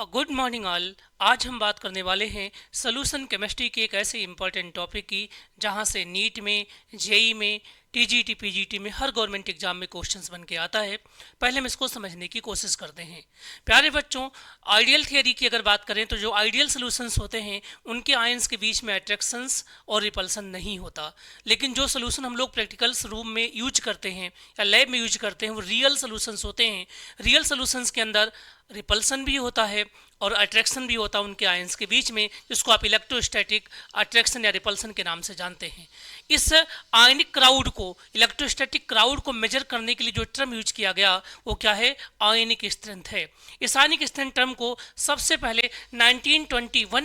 Good morning all. आज हम बात करने वाले हैं सोल्यूशन केमिस्ट्री के एक ऐसे इंपॉर्टेंट टॉपिक की जहां से नीट में, जेई में, टीजीटी, पीजीटी में हर गवर्नमेंट एग्जाम में क्वेश्चंस बन के आता है। पहले हम इसको समझने की कोशिश करते हैं। प्यारे बच्चों, आइडियल थियरी की अगर बात करें तो जो आइडियल सोल्यूशंस होते हैं उनके आयंस के बीच में अट्रैक्शंस और रिपल्सन नहीं होता, लेकिन जो सोल्यूशन हम लोग प्रैक्टिकल्स रूम में यूज करते हैं या लैब में यूज करते हैं वो रियल सोल्यूशंस होते हैं। रियल सोल्यूशंस के अंदर रिपल्सन भी होता है और अट्रैक्शन भी होता है उनके आयंस के बीच में, जिसको आप इलेक्ट्रोस्टैटिक अट्रैक्शन या रिपल्सन के नाम से जानते हैं। इस आयनिक क्राउड को, इलेक्ट्रोस्टैटिक क्राउड को मेजर करने के लिए जो टर्म यूज किया गया वो क्या है? आयनिक स्ट्रेंथ है। इस आयनिक स्ट्रेंथ टर्म को सबसे पहले 1921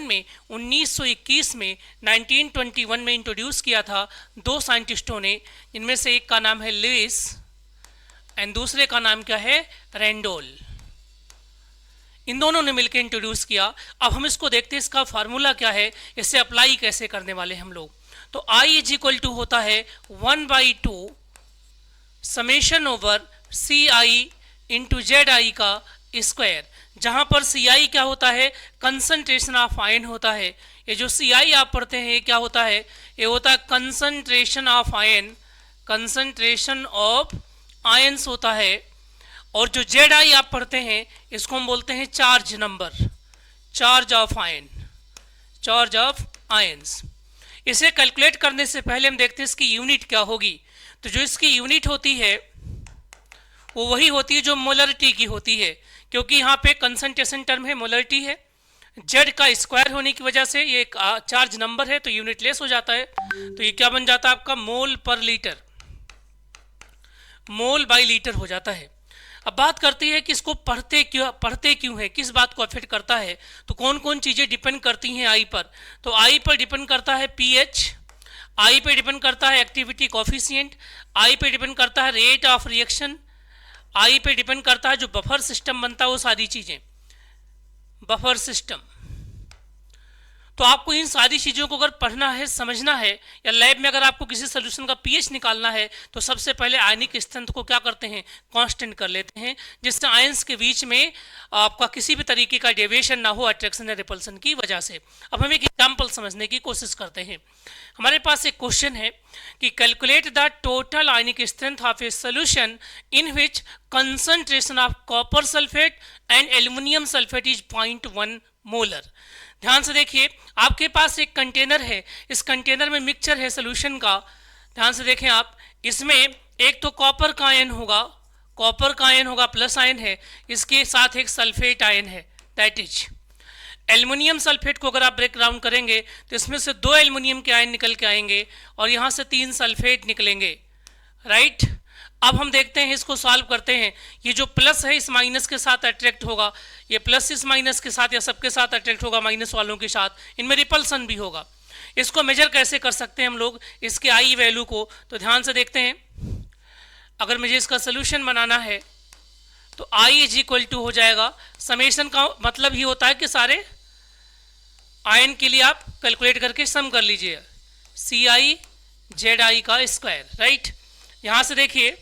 में इंट्रोड्यूस किया था दो साइंटिस्टों ने, जिनमें से एक का नाम है लुइस एंड दूसरे का नाम क्या है? रेंडोल। इन दोनों ने मिलकर इंट्रोड्यूस किया। अब हम इसको देखते हैं, इसका फार्मूला क्या है, इसे अप्लाई कैसे करने वाले हम लोग। तो I इज इक्वल टू होता है 1/2 summation over CI into ZI का स्क्वायर, जहां पर CI क्या होता है? कंसंट्रेशन ऑफ आयन होता है। ये जो CI आप पढ़ते हैं क्या होता है? ये होता है concentration of ion, concentration of ions होता है। और जो ZI आप पढ़ते हैं इसको हम बोलते हैं charge number, charge of ion, charge of ions. इसे कैलकुलेट करने से पहले हम देखते हैं इसकी यूनिट क्या होगी। तो जो इसकी यूनिट होती है वो वही होती है जो मोलरिटी की होती है, क्योंकि यहाँ पे कंसंट्रेशन टर्म है, मोलरिटी है। Z का स्क्वायर होने की वजह से ये एक चार्ज नंबर है तो यूनिट लेस हो जाता है। तो ये क्या बन जाता है आपका? मोल पर लीटर, मोल बाई लीटर हो जाता है। अब बात करती है कि इसको पढ़ते क्यों है, किस बात को अफेक्ट करता है। तो कौन कौन चीज़ें डिपेंड करती हैं आई पर? तो आई पर डिपेंड करता है पीएच, आई पे डिपेंड करता है एक्टिविटी कोफिशिएंट, आई पे डिपेंड करता है रेट ऑफ रिएक्शन, आई पे डिपेंड करता है जो बफर सिस्टम बनता है वो सारी चीज़ें, बफर सिस्टम। तो आपको इन सारी चीज़ों को अगर पढ़ना है, समझना है, या लैब में अगर आपको किसी सोल्यूशन का पीएच निकालना है तो सबसे पहले आयनिक स्ट्रेंथ को क्या करते हैं? कांस्टेंट कर लेते हैं, जिससे आयंस के बीच में आपका किसी भी तरीके का डेविएशन ना हो अट्रैक्शन या रिपल्सन की वजह से। अब हम एक एग्जाम्पल समझने की कोशिश करते हैं। हमारे पास एक क्वेश्चन है कि calculate the total ionic strength of a solution in which concentration of copper sulphate and aluminium sulphate is 0.1 molar. ध्यान से देखिए, आपके पास एक कंटेनर है, इस कंटेनर में मिक्सचर है सोल्यूशन का। ध्यान से देखें आप, इसमें एक तो कॉपर का आयन होगा, कॉपर का आयन होगा, प्लस आयन है, इसके साथ एक सल्फेट आयन है, दैट इज एल्युमिनियम सल्फेट को अगर आप ब्रेक डाउन करेंगे तो इसमें से 2 एल्युमिनियम के आयन निकल के आएंगे और यहाँ से 3 सल्फेट निकलेंगे, राइट। अब हम देखते हैं, इसको सॉल्व करते हैं। ये जो प्लस है इस माइनस के साथ अट्रैक्ट होगा, ये प्लस इस माइनस के साथ या सबके साथ अट्रैक्ट होगा, माइनस वालों के साथ, इनमें रिपल्सन भी होगा। इसको मेजर कैसे कर सकते हैं हम लोग, इसके आई वैल्यू को? तो ध्यान से देखते हैं, अगर मुझे इसका सोल्यूशन बनाना है तो आई इज इक्वल टू हो जाएगा, समेशन का मतलब ही होता है कि सारे आयन के लिए आप कैलकुलेट करके सम कर लीजिए, CI ZI का स्क्वायर, राइट। यहां से देखिए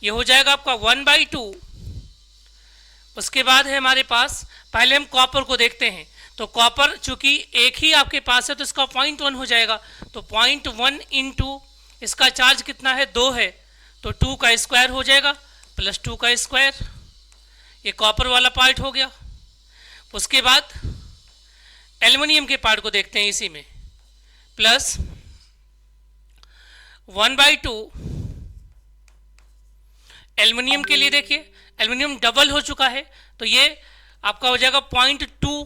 ये हो जाएगा आपका 1/2। उसके बाद है हमारे पास, पहले हम कॉपर को देखते हैं। तो कॉपर चूंकि एक ही आपके पास है तो इसका 0.1 हो जाएगा, तो 0.1 इंटू इसका चार्ज कितना है? 2 है, तो 2 का स्क्वायर हो जाएगा प्लस 2 का स्क्वायर, ये कॉपर वाला पार्ट हो गया। उसके बाद एल्युमिनियम के पार्ट को देखते हैं, इसी में प्लस 1/2 एल्युमिनियम के लिए। देखिए एल्युमिनियम डबल हो चुका है तो ये आपका हो जाएगा 0.2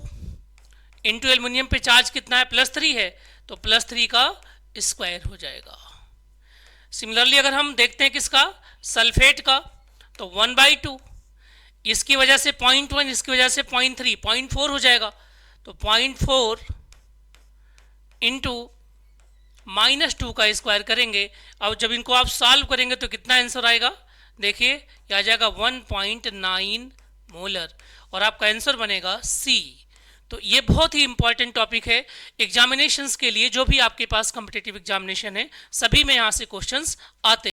इंटू एल्युमिनियम पे चार्ज कितना है? +3 है, तो +3 का स्क्वायर हो जाएगा। सिमिलरली अगर हम देखते हैं किसका? सल्फेट का, तो 1/2, इसकी वजह से 0.1, इसकी वजह से 0.3, 0.4 हो जाएगा, तो 0.4 इंटू -2 का स्क्वायर करेंगे। अब जब इनको आप सॉल्व करेंगे तो कितना आंसर आएगा? देखिए ये आ जाएगा 1.9 मोलर और आपका आंसर बनेगा C। तो ये बहुत ही इंपॉर्टेंट टॉपिक है एग्जामिनेशंस के लिए, जो भी आपके पास कॉम्पिटिटिव एग्जामिनेशन है सभी में यहाँ से क्वेश्चंस आते हैं।